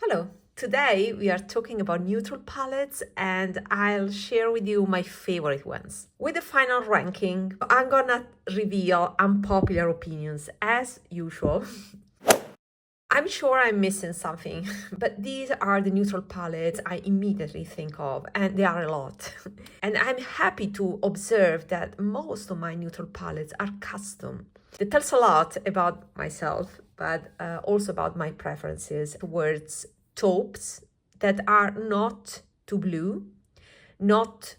Hello, today we are talking about neutral palettes and I'll share with you my favorite ones. With the final ranking, I'm gonna reveal unpopular opinions as usual. I'm sure I'm missing something, but these are the neutral palettes I immediately think of, and they are a lot. And I'm happy to observe that most of my neutral palettes are custom. That tells a lot about myself, but also about my preferences towards taupes that are not too blue, not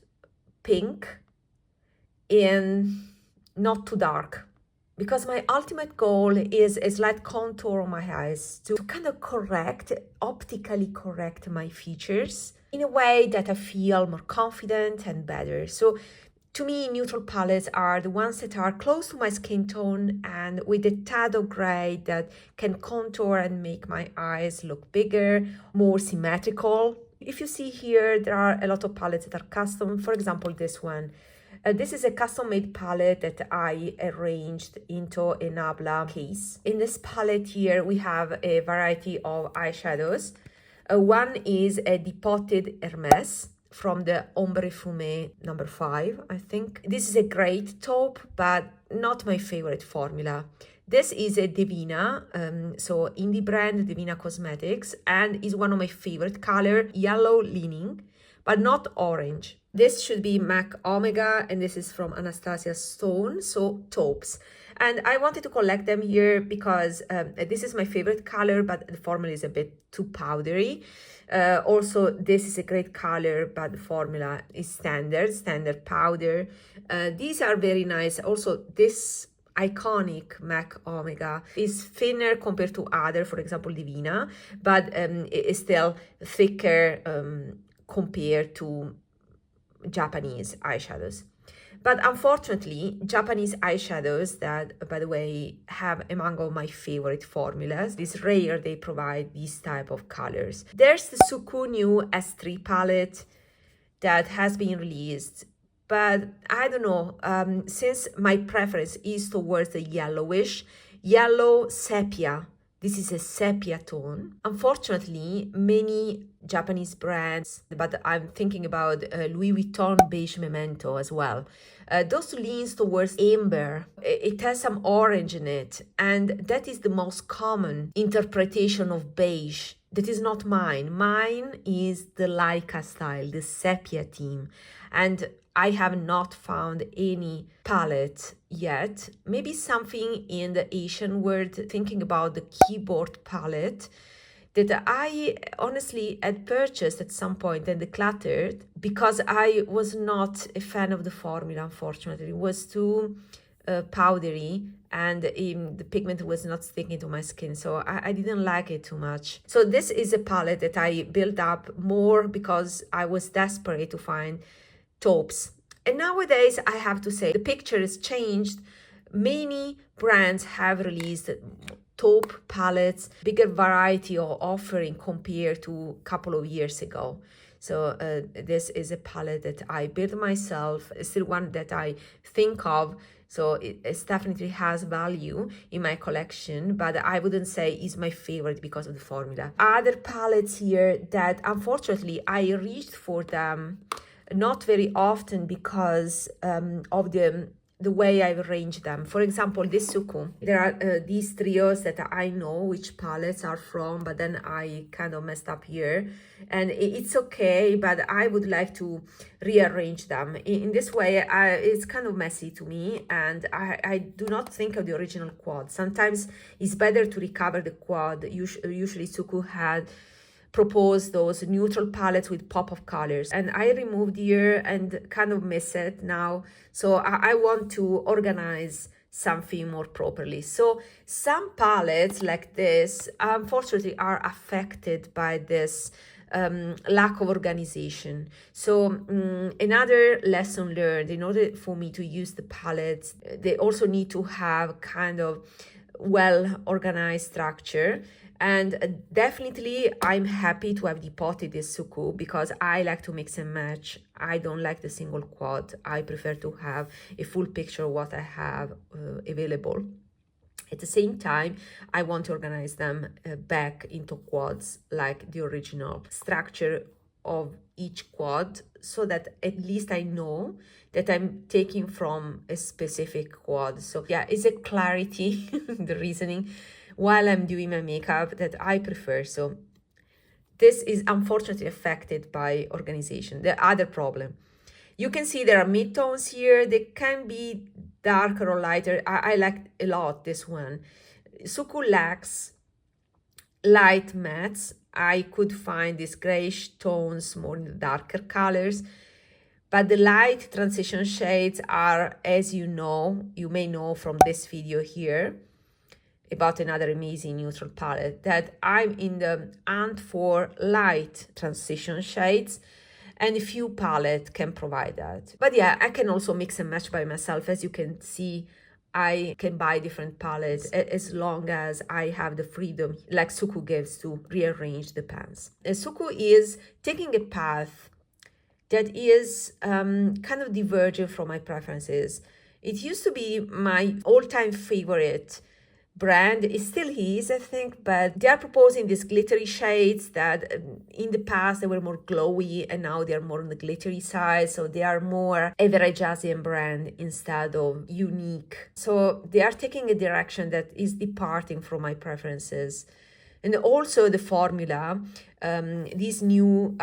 pink, and not too dark. Because my ultimate goal is a slight contour on my eyes to kind of optically correct my features in a way that I feel more confident and better. So to me, neutral palettes are the ones that are close to my skin tone and with a tad of gray that can contour and make my eyes look bigger, more symmetrical. If you see here, there are a lot of palettes that are custom. For example, this one. This is a custom-made palette that I arranged into a Nabla case. In this palette here, we have a variety of eyeshadows. One is a depotted Hermès from the Ombre Fumé number 5, I think. This is a great taupe, but not my favorite formula. This is a Divina, so indie brand Divina Cosmetics, and is one of my favorite color, yellow leaning, but not orange. This should be MAC Omega, and this is from Anastasia Stone, so taupes. And I wanted to collect them here because this is my favorite color, but the formula is a bit too powdery. Also, this is a great color, but the formula is standard powder. These are very nice. Also, this iconic MAC Omega is thinner compared to other, for example, Divina, but it is still thicker compared to Japanese eyeshadows. But unfortunately, Japanese eyeshadows that, by the way, have among all my favorite formulas. It's rare they provide these type of colors. There's the Suqqu new S3 palette that has been released. But I don't know, since my preference is towards the yellowish, yellow sepia. This is a sepia tone. Unfortunately, many Japanese brands, but I'm thinking about Louis Vuitton Beige Memento as well. Those leans towards amber. It has some orange in it, and that is the most common interpretation of beige. That is not mine. Mine is the Leica style, the sepia theme. And I have not found any palette yet. Maybe something in the Asian world, thinking about the keyboard palette that I honestly had purchased at some point and decluttered because I was not a fan of the formula, unfortunately. It was too powdery and the pigment was not sticking to my skin, so I didn't like it too much. So this is a palette that I built up more because I was desperate to find taupes. And nowadays, I have to say, the picture has changed. Many brands have released taupe palettes, bigger variety of offering compared to a couple of years ago. So this is a palette that I built myself. It's still one that I think of. So it definitely has value in my collection, but I wouldn't say is my favorite because of the formula. Other palettes here that unfortunately I reached for them not very often because of the way I've arranged them. For example, this Suqqu. There are these trios that I know which palettes are from, but then I kind of messed up here. And it's okay, but I would like to rearrange them. In this way, it's kind of messy to me, and I do not think of the original quad. Sometimes it's better to recover the quad. Usually Suqqu had propose those neutral palettes with pop of colors, and I removed here and kind of miss it now, so I want to organize something more properly. So some palettes like this unfortunately are affected by this lack of organization. So another lesson learned, in order for me to use the palettes, they also need to have kind of well organized structure. And definitely, I'm happy to have depotted this Suqqu because I like to mix and match. I don't like the single quad. I prefer to have a full picture of what I have available. At the same time, I want to organize them back into quads like the original structure of each quad, so that at least I know that I'm taking from a specific quad. So yeah, it's a clarity, the reasoning while I'm doing my makeup that I prefer. So this is unfortunately affected by organization. The other problem, you can see there are mid-tones here. They can be darker or lighter. I like a lot this one. Suqqu lacks light mattes. I could find these grayish tones more in the darker colors, but the light transition shades are, as you may know from this video here, about another amazing neutral palette, that I'm in the hunt for light transition shades, and a few palettes can provide that. But yeah, I can also mix and match by myself. As you can see, I can buy different palettes as long as I have the freedom, like Suqqu gives, to rearrange the pans. Suqqu is taking a path that is kind of divergent from my preferences. It used to be my all-time favorite brand. It still is, I think, but they are proposing these glittery shades that in the past they were more glowy, and now they are more on the glittery side. So they are more average Asian brand instead of unique. So they are taking a direction that is departing from my preferences. And also the formula, this new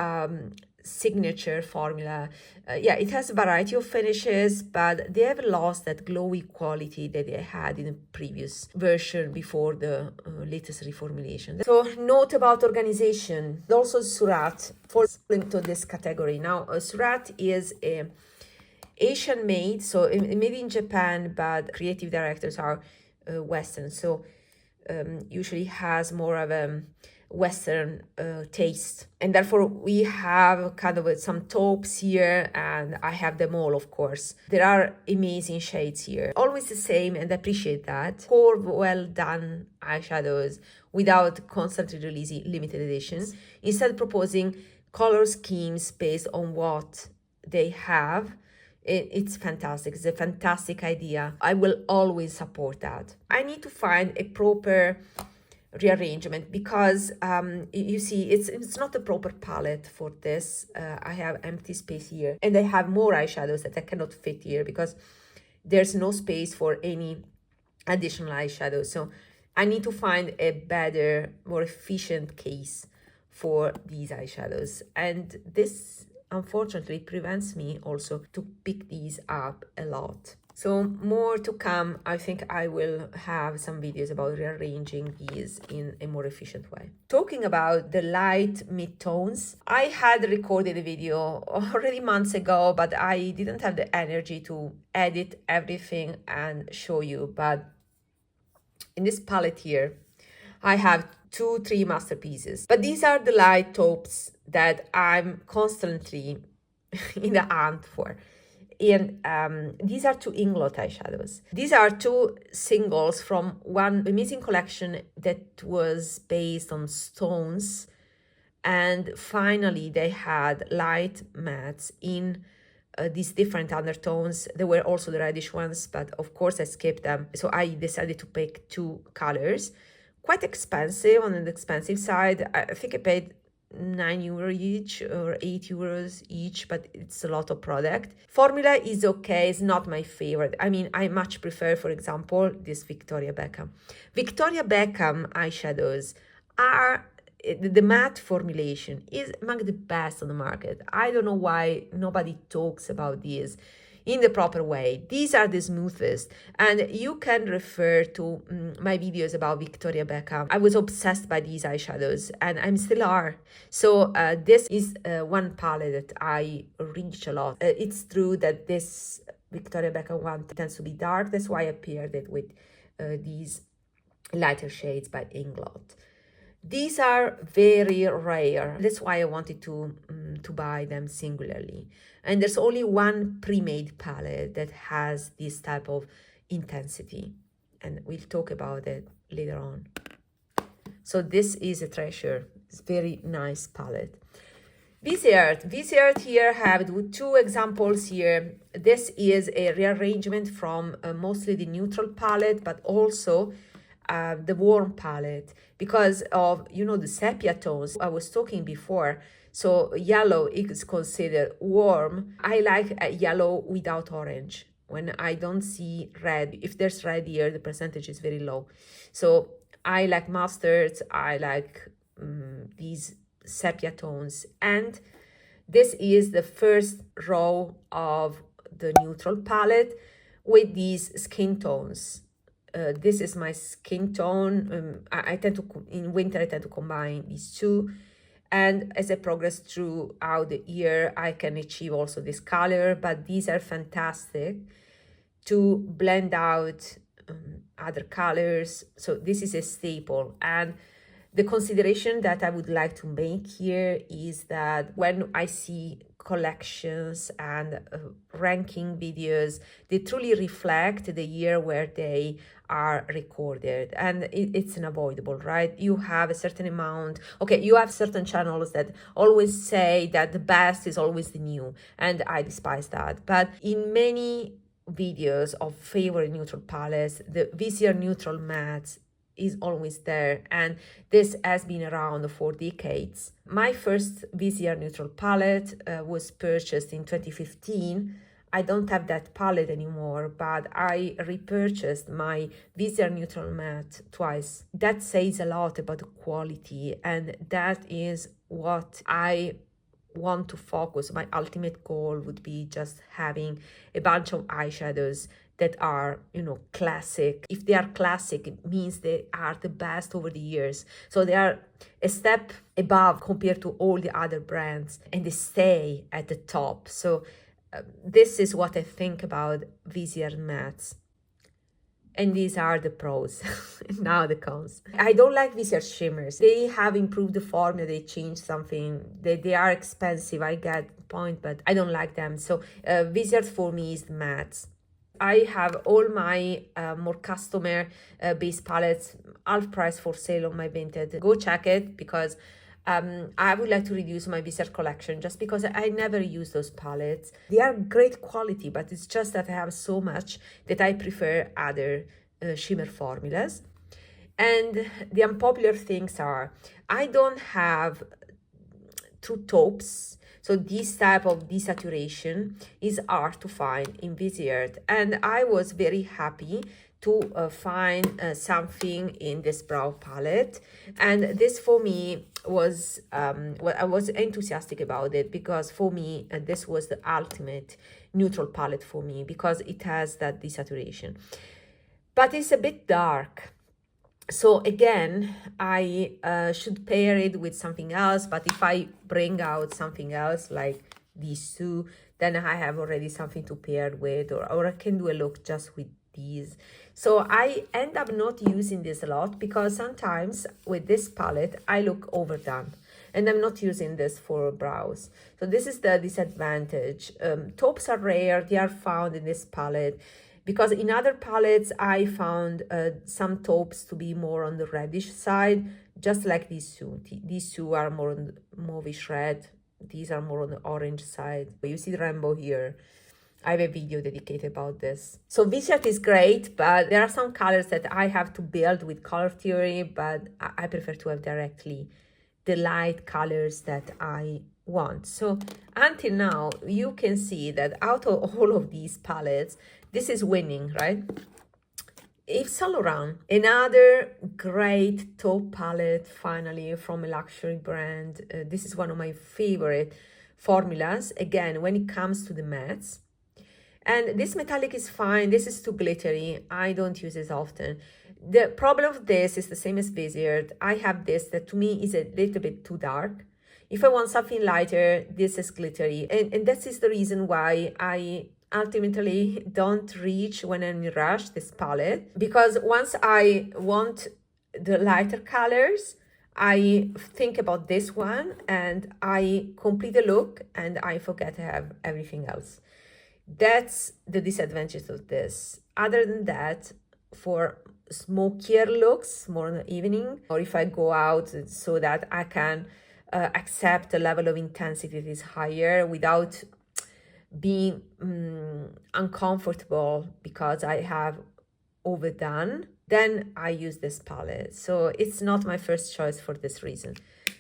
signature formula, it has a variety of finishes, but they have lost that glowy quality that they had in the previous version before the latest reformulation. So note about organization, also Surratt falls into this category. Now Surratt is a Asian made, so made in Japan, but creative directors are Western, so usually has more of a Western taste, and therefore we have kind of some taupes here, and I have them all, of course. There are amazing shades here, always the same, and I appreciate that. Core well done eyeshadows without constantly releasing limited editions, instead proposing color schemes based on what they have. It's fantastic. It's a fantastic idea. I will always support that. I need to find a proper rearrangement, because you see it's not a proper palette for this. I have empty space here, and I have more eyeshadows that I cannot fit here because there's no space for any additional eyeshadows. So I need to find a better, more efficient case for these eyeshadows, and this unfortunately prevents me also to pick these up a lot. So more to come. I think I will have some videos about rearranging these in a more efficient way. Talking about the light mid-tones, I had recorded a video already months ago, but I didn't have the energy to edit everything and show you. But in this palette here, I have 2-3 masterpieces. But these are the light taupes that I'm constantly in the hunt for. And these are 2 Inglot eyeshadows. These are 2 singles from one amazing collection that was based on stones. And finally, they had light mattes in these different undertones. There were also the reddish ones, but of course I skipped them. So I decided to pick 2 colors. Quite expensive, on the expensive side. I think I paid €9 each or €8 each, but it's a lot of product. Formula is okay, it's not my favorite. I mean, I much prefer, for example, this Victoria Beckham. Victoria Beckham eyeshadows are, the matte formulation is among the best on the market. I don't know why nobody talks about these in the proper way. These are the smoothest, and you can refer to my videos about Victoria Beckham. I was obsessed by these eyeshadows, and I still are. So this is one palette that I reach a lot. It's true that this Victoria Beckham one tends to be dark. That's why I paired it with these lighter shades by Inglot. These are very rare. That's why I wanted to buy them singularly. And there's only one pre-made palette that has this type of intensity. And we'll talk about it later on. So this is a treasure. It's a very nice palette. Viseart here have 2 examples here. This is a rearrangement from mostly the neutral palette, but also the warm palette because of, you know, the sepia tones I was talking before. So yellow is considered warm. I like yellow without orange. When I don't see red, if there's red here, the percentage is very low. So I like mustards, I like these sepia tones. And this is the first row of the neutral palette with these skin tones. This is my skin tone. I tend to, in winter, I tend to combine these two. And as I progress throughout the year, I can achieve also this color, but these are fantastic to blend out other colors. So this is a staple. And the consideration that I would like to make here is that when I see collections and ranking videos, they truly reflect the year where they are recorded, and it's unavoidable, right? You have a certain amount. Okay, you have certain channels that always say that the best is always the new, and I despise that. But in many videos of favorite neutral palettes, the Viseart neutral mattes is always there, and this has been around for decades. My first Viseart neutral palette was purchased in 2015. I don't have that palette anymore, but I repurchased my Viseart neutral matte twice. That says a lot about the quality, and that is what I want to focus. My ultimate goal would be just having a bunch of eyeshadows that are, you know, classic. If they are classic, it means they are the best over the years. So they are a step above compared to all the other brands, and they stay at the top. So this is what I think about Viseart mattes. And these are the pros. Now the cons. I don't like Viseart shimmers. They have improved the formula, they changed something. They are expensive, I get the point, but I don't like them. So Viseart for me is the mattes. I have all my more customer based palettes half price for sale on my Vinted. Go check it, because I would like to reduce my Viseart collection just because I never use those palettes. They are great quality, but it's just that I have so much that I prefer other shimmer formulas. And the unpopular things are, I don't have true taupes. So this type of desaturation is hard to find in Viseart. And I was very happy to find something in this brow palette, and this for me was well, I was enthusiastic about it, because for me this was the ultimate neutral palette for me, because it has that desaturation, but it's a bit dark. So again, I should pair it with something else, but if I bring out something else like these two, then I have already something to pair with, or I can do a look just with these. So I end up not using this a lot, because sometimes with this palette I look overdone and I'm not using this for brows. So this is the disadvantage. Taupes are rare, they are found in this palette, because in other palettes I found some taupes to be more on the reddish side, just like these two. These two are more on the mauvish red, these are more on the orange side. You see the rainbow here. I have a video dedicated about this. So Viseart is great, but there are some colors that I have to build with color theory, but I prefer to have directly the light colors that I want. So until now, you can see that out of all of these palettes, this is winning, right? Yves Saint Laurent, another great taupe palette, finally, from a luxury brand. This is one of my favorite formulas, again, when it comes to the mattes. And this metallic is fine. This is too glittery. I don't use this often. The problem of this is the same as Viseart. I have this that to me is a little bit too dark. If I want something lighter, this is glittery. And that is the reason why I ultimately don't reach, when I'm in a rush, this palette. Because once I want the lighter colors, I think about this one and I complete the look and I forget to have everything else. That's the disadvantage of this. Other than that, for smokier looks, more in the evening, or if I go out so that I can accept a level of intensity that is higher without being uncomfortable because I have overdone, then I use this palette. So it's not my first choice for this reason.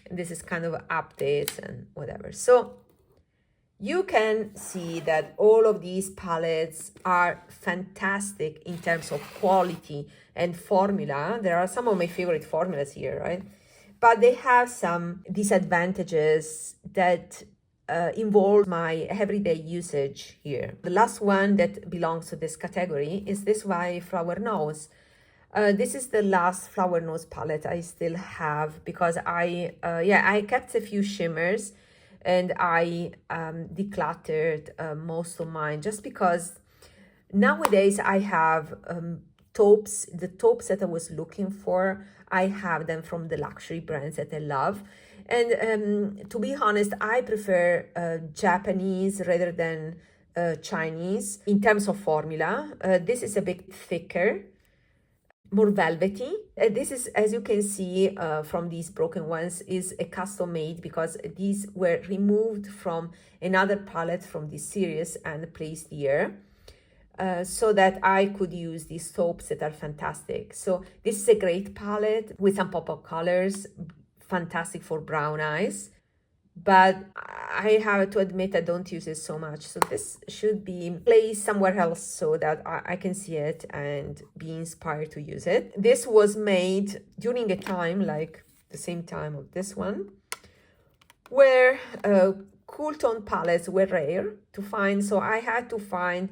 And this is kind of updates and whatever. So you can see that all of these palettes are fantastic in terms of quality and formula. There are some of my favorite formulas here, right? But they have some disadvantages that involve my everyday usage here. The last one that belongs to this category is this by Flower Nose. This is the last Flower Nose palette I still have because I kept a few shimmers and I decluttered most of mine just because nowadays I have taupes, the taupes that I was looking for, I have them from the luxury brands that I love. And to be honest, I prefer Japanese rather than Chinese in terms of formula. This is a bit thicker, more velvety. This is, as you can see from these broken ones, is a custom made because these were removed from another palette from this series and placed here so that I could use these taupes that are fantastic. So this is a great palette with some pop-up colors, fantastic for brown eyes. But I have to admit I don't use it so much. So this should be placed somewhere else so that I can see it and be inspired to use it. This was made during a time like the same time of this one, where cool tone palettes were rare to find. So I had to find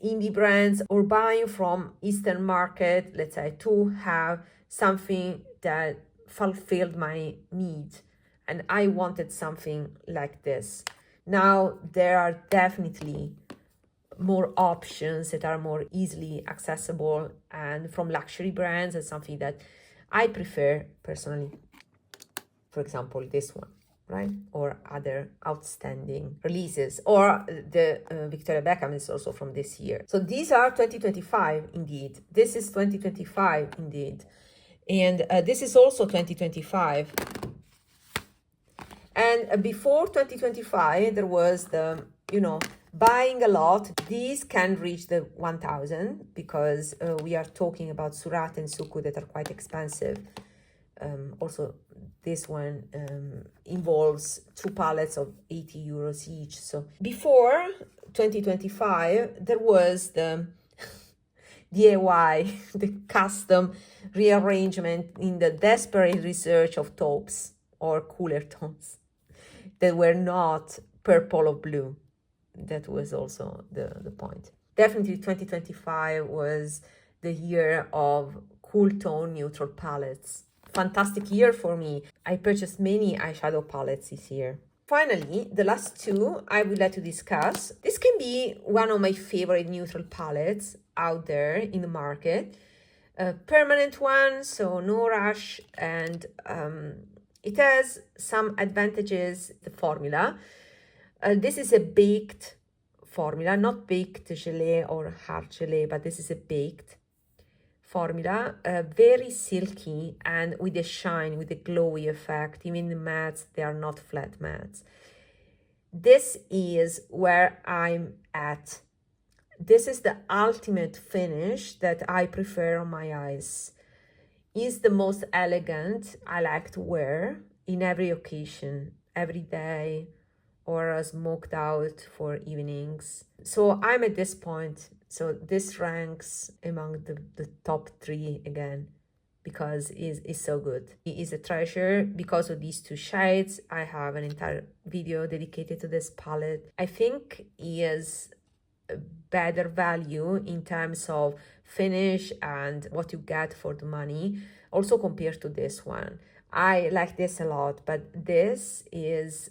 indie brands or buying from Eastern market, let's say, to have something that fulfilled my needs. And I wanted something like this. Now, there are definitely more options that are more easily accessible and from luxury brands and something that I prefer personally. For example, this one, right? Or other outstanding releases. Or the Victoria Beckham is also from this year. So these are 2025 indeed. This is 2025 indeed. And this is also 2025. And before 2025, there was the, buying a lot. These can reach the 1,000 because we are talking about Surratt and Suqqu that are quite expensive. Also, this one involves 2 palettes of 80 euros each. So before 2025, there was the DIY, the custom rearrangement in the desperate research of taupes or cooler tones that were not purple or blue. That was also the point. Definitely 2025 was the year of cool tone neutral palettes. Fantastic year for me. I purchased many eyeshadow palettes this year. Finally, the last two I would like to discuss. This can be one of my favorite neutral palettes out there in the market. A permanent one, so no rush, and it has some advantages, the formula. This is a baked formula, not baked gelée or hard gelée, but this is a baked formula, very silky and with a shine, with a glowy effect. Even the mattes, they are not flat mattes. This is where I'm at. This is the ultimate finish that I prefer on my eyes. Is the most elegant I like to wear in every occasion, every day, or smoked out for evenings. So I'm at this point. So this ranks among the top 3 again, because it's so good. It is a treasure because of these 2 shades. I have an entire video dedicated to this palette. I think it is a better value in terms of finish and what you get for the money, also compared to this one. I like this a lot, but this is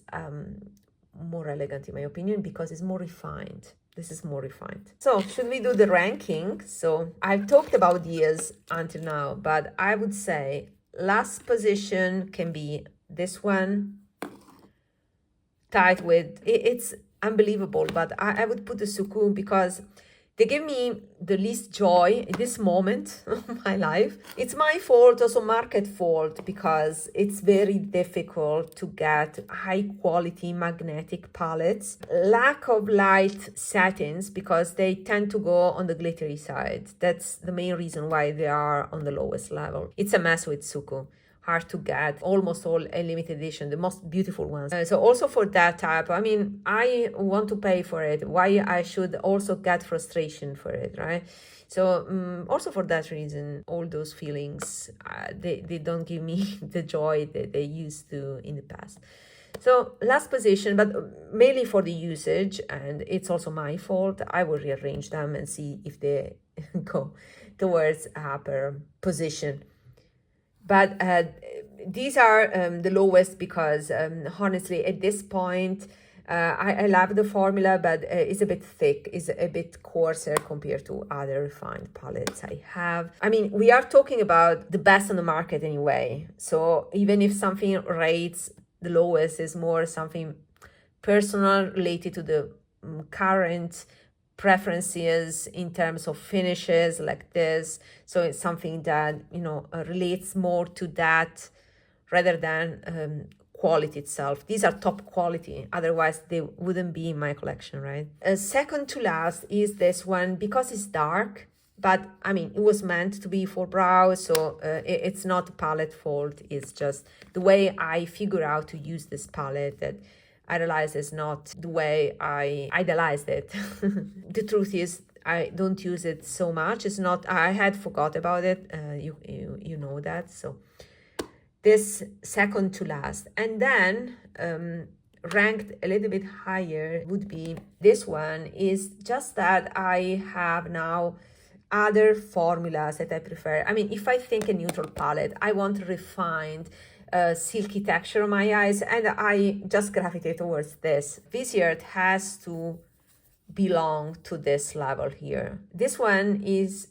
more elegant in my opinion because it's more refined. This is more refined. So should we do the ranking? So I've talked about these until now, but I would say last position can be this one, tied with, it's unbelievable, but I would put the Suqqu because They give me the least joy in this moment of my life. It's my fault, also market fault, because it's very difficult to get high quality magnetic palettes. Lack of light satins, because they tend to go on the glittery side. That's the main reason why they are on the lowest level. It's a mess with Suqqu. Hard to get, almost all a limited edition, the most beautiful ones. So also for that type, I mean, I want to pay for it. Why I should also get frustration for it, right? So also for that reason, all those feelings, they don't give me the joy that they used to in the past. So last position, but mainly for the usage, and it's also my fault. I will rearrange them and see if they go towards a upper position. But these are the lowest because honestly, at this point, I love the formula, but it's a bit thick, it's a bit coarser compared to other refined palettes I have. I mean, we are talking about the best on the market anyway. So even if something rates the lowest, is more something personal related to the current preferences in terms of finishes like this. So it's something that, you know, relates more to that rather than quality itself. These are top quality, otherwise they wouldn't be in my collection, right? Second to last is this one, because it's dark, but I mean, it was meant to be for brows, so it's not a palette fault. It's just the way I figure out to use this palette that I realize it's not the way I idealized it. The truth is, I don't use it so much. It's not, I had forgot about it. You know that. So this second to last. And then ranked a little bit higher would be this one. Is just that I have now other formulas that I prefer. I mean, if I think a neutral palette, I want refined, silky texture on my eyes, and I just gravitate towards this. Viseart has to belong to this level here. This one is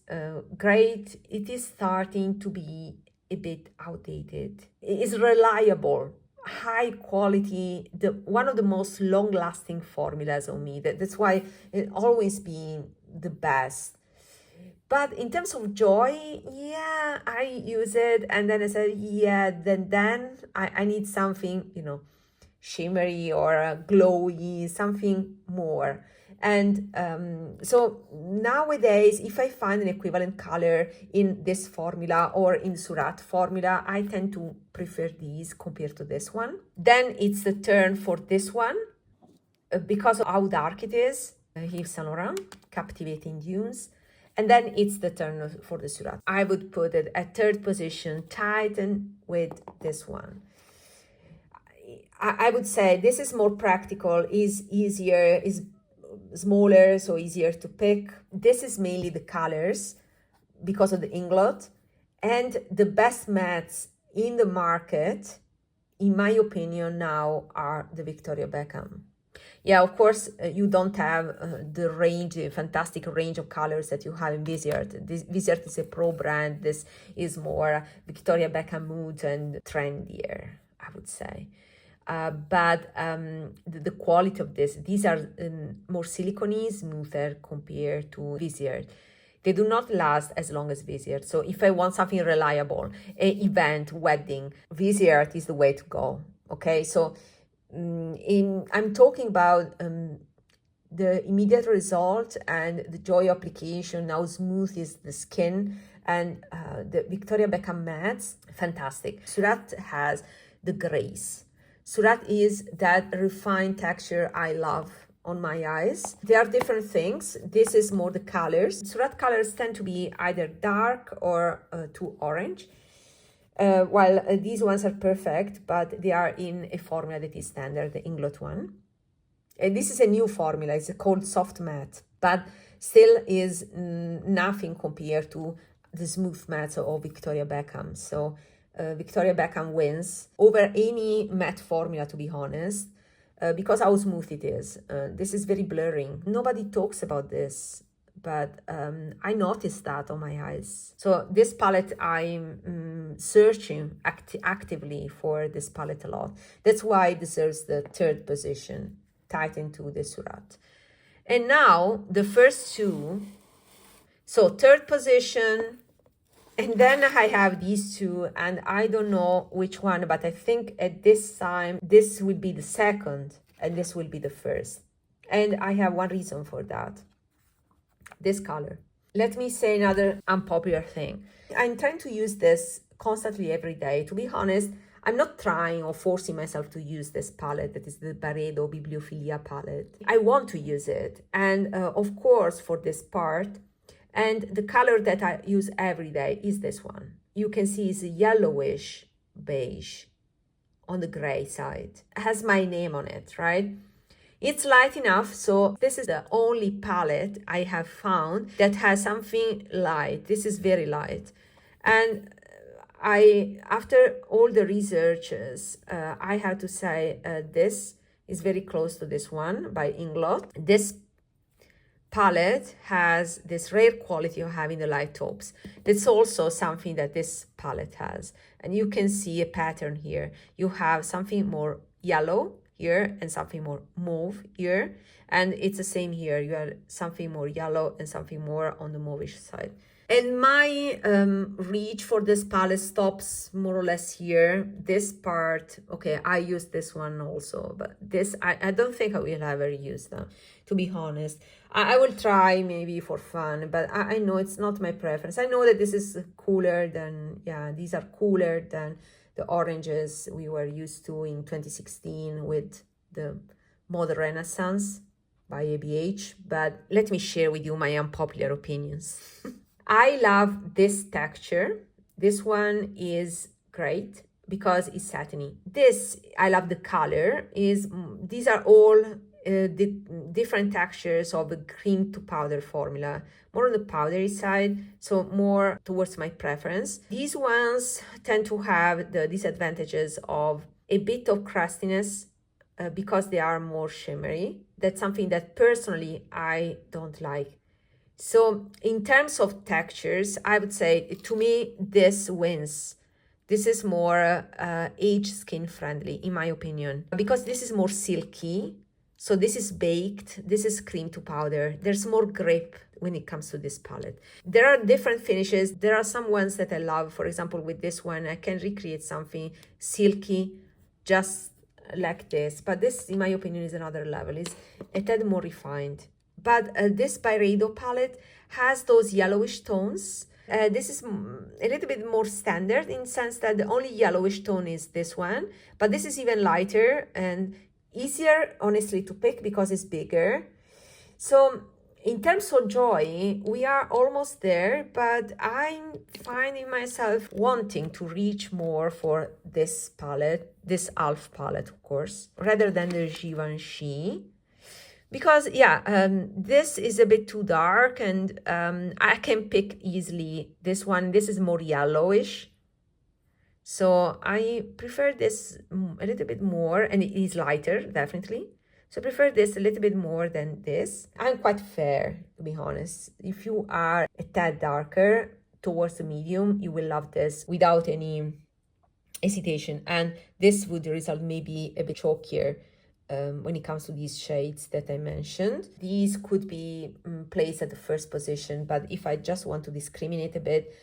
great. It is starting to be a bit outdated. It is reliable, high quality, one of the most long-lasting formulas on me. That's why it's always been the best. But in terms of joy, yeah, I use it, and then I said, yeah, then I need something, you know, shimmery or glowy, something more. And so nowadays, if I find an equivalent color in this formula or in Surratt formula, I tend to prefer these compared to this one. Then it's the turn for this one, because of how dark it is. Yves Saint Laurent, Captivating Dunes. And then it's the turn for the Surratt. I would put it at third position, tighten with this one. I would say this is more practical, is easier, is smaller, so easier to pick. This is mainly the colors because of the Inglot. And the best mattes in the market, in my opinion, now are the Victoria Beckham. Yeah, of course, you don't have the range, the fantastic range of colors that you have in Viseart. Viseart is a pro brand. This is more Victoria Beckham mood and trendier, I would say. But the quality of these are more silicone-y, smoother compared to Viseart. They do not last as long as Viseart. So if I want something reliable, an event, wedding, Viseart is the way to go. Okay, so I'm talking about the immediate result and the joy application, how smooth is the skin, and the Victoria Beckham mattes, fantastic. Surratt has the grace. Surratt is that refined texture I love on my eyes. They are different things. This is more the colors. Surratt colors tend to be either dark or too orange. While these ones are perfect, but they are in a formula that is standard, the Inglot one. And this is a new formula, it's called Soft Matte, but still is nothing compared to the smooth mattes of Victoria Beckham. So Victoria Beckham wins over any matte formula, to be honest, because how smooth it is. This is very blurring. Nobody talks about this, but I noticed that on my eyes. So this palette, I'm searching actively for this palette a lot. That's why it deserves the third position, tied into the Surratt. And now the first two, so third position, and then I have these two, and I don't know which one, but I think at this time, this will be the second, and this will be the first. And I have one reason for that. This color. Let me say another unpopular thing. I'm trying to use this constantly every day. To be honest, I'm not trying or forcing myself to use this palette, that is the Byredo Bibliophilia palette. I want to use it. And of course, for this part, and the color that I use every day is this one. You can see it's a yellowish beige on the gray side. It has my name on it, right? It's light enough, so this is the only palette I have found that has something light. This is very light. And after all the researches, I have to say this is very close to this one by Inglot. This palette has this rare quality of having the light tops. That's also something that this palette has. And you can see a pattern here. You have something more yellow here and something more mauve here. And it's the same here. You have something more yellow and something more on the mauvish side. And my reach for this palette stops more or less here. This part, okay, I use this one also, but this, I don't think I will ever use them, to be honest. I will try maybe for fun, but I know it's not my preference. I know that this is cooler than, yeah, these are cooler than the oranges we were used to in 2016 with the Modern Renaissance by ABH. But let me share with you my unpopular opinions. I love this texture. This one is great because it's satiny. This, I love the color. These are all the different textures of the cream to powder formula. More on the powdery side, so more towards my preference. These ones tend to have the disadvantages of a bit of crustiness because they are more shimmery. That's something that personally I don't like. So in terms of textures, I would say, to me, this wins. This is more age skin friendly, in my opinion, because this is more silky. So this is baked, this is cream to powder. There's more grip when it comes to this palette. There are different finishes. There are some ones that I love. For example, with this one, I can recreate something silky, just like this. But this, in my opinion, is another level. It's a tad more refined. But this Byredo palette has those yellowish tones. This is a little bit more standard in the sense that the only yellowish tone is this one. But this is even lighter and easier, honestly, to pick because it's bigger. So in terms of joy, we are almost there, but I'm finding myself wanting to reach more for this palette, this Alf palette, of course, rather than the Givenchy. Because, yeah, this is a bit too dark and I can pick easily this one. This is more yellowish. So I prefer this a little bit more, and it is lighter, definitely. So I prefer this a little bit more than this. I'm quite fair, to be honest. If you are a tad darker towards the medium, you will love this without any hesitation. And this would result maybe a bit chalkier when it comes to these shades that I mentioned. These could be placed at the first position, but if I just want to discriminate a bit,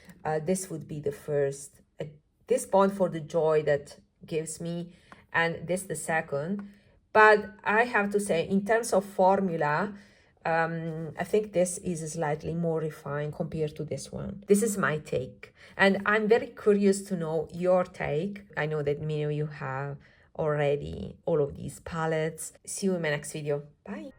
this would be the first. At this point for the joy that gives me, and this the second. But I have to say, in terms of formula, I think this is slightly more refined compared to this one. This is my take, and I'm very curious to know your take. I know that many of you have already all of these palettes. See you in my next video. Bye.